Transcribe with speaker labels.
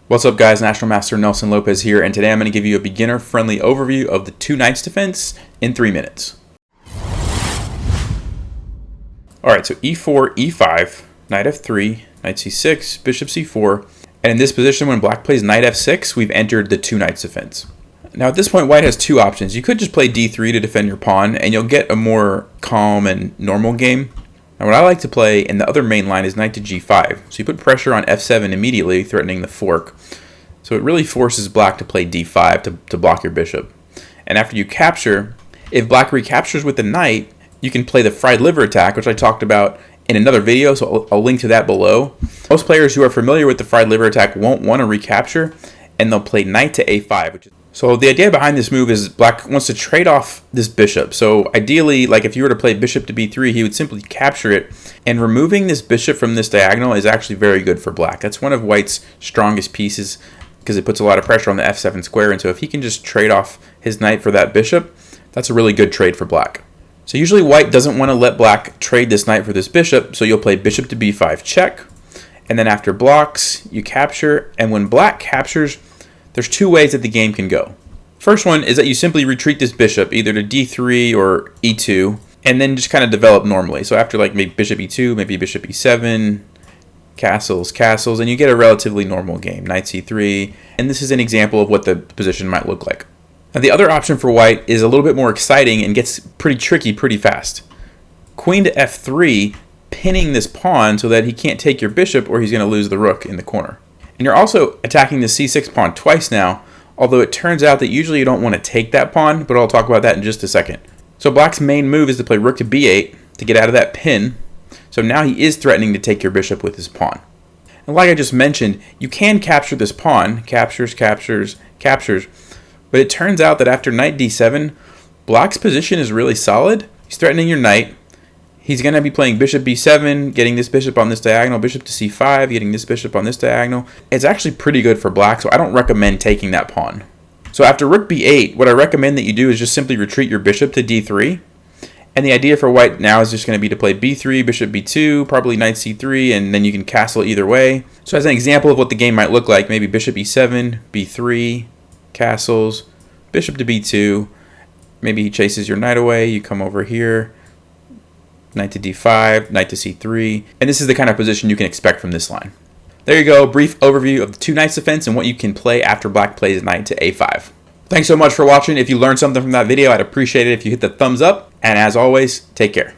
Speaker 1: What's up guys, National Master Nelson Lopez here, and today I'm going to give you a beginner-friendly overview of the two knights defense in 3 minutes. Alright, so e4, e5, knight f3, knight c6, bishop c4, and in this position when black plays knight f6, we've entered the two knights defense. Now at this point white has two options. You could just play d3 to defend your pawn, and you'll get a more calm and normal game. Now what I like to play in the other main line is knight to g5. So you put pressure on f7 immediately, threatening the fork. So it really forces black to play d5 to block your bishop. And after you capture, if black recaptures with the knight, you can play the fried liver attack, which I talked about in another video, so I'll link to that below. Most players who are familiar with the fried liver attack won't want to recapture, and they'll play knight to a5. So the idea behind this move is black wants to trade off this bishop. So ideally, like if you were to play bishop to b3, he would simply capture it. And removing this bishop from this diagonal is actually very good for black. That's one of white's strongest pieces because it puts a lot of pressure on the f7 square. And so if he can just trade off his knight for that bishop, that's a really good trade for black. So usually white doesn't want to let black trade this knight for this bishop. So you'll play bishop to b5 check. And then after blocks, you capture. And when black captures, there's two ways that the game can go. First one is that you simply retreat this bishop either to d3 or e2 and then just kind of develop normally. So after like maybe bishop e2, maybe bishop e7, castles, and you get a relatively normal game, knight c3, and this is an example of what the position might look like. Now the other option for white is a little bit more exciting and gets pretty tricky pretty fast. Queen to f3, pinning this pawn so that he can't take your bishop or he's going to lose the rook in the corner. And you're also attacking the c6 pawn twice now, although it turns out that usually you don't want to take that pawn, but I'll talk about that in just a second. So black's main move is to play rook to b8 to get out of that pin. So now he is threatening to take your bishop with his pawn. And like I just mentioned, you can capture this pawn, captures, but it turns out that after knight d7, black's position is really solid. He's threatening your knight. He's going to be playing bishop b7, getting this bishop on this diagonal, bishop to c5, getting this bishop on this diagonal. It's actually pretty good for black, so I don't recommend taking that pawn. So after rook b8, what I recommend that you do is just simply retreat your bishop to d3. And the idea for white now is just going to be to play b3, bishop b2, probably knight c3, and then you can castle either way. So as an example of what the game might look like, maybe bishop e7, b3, castles, bishop to b2. Maybe he chases your knight away, you come over here. Knight to d5, knight to c3, and this is the kind of position you can expect from this line. There you go, brief overview of the two knights defense and what you can play after black plays knight to a5. Thanks so much for watching. If you learned something from that video, I'd appreciate it if you hit the thumbs up, and as always, take care.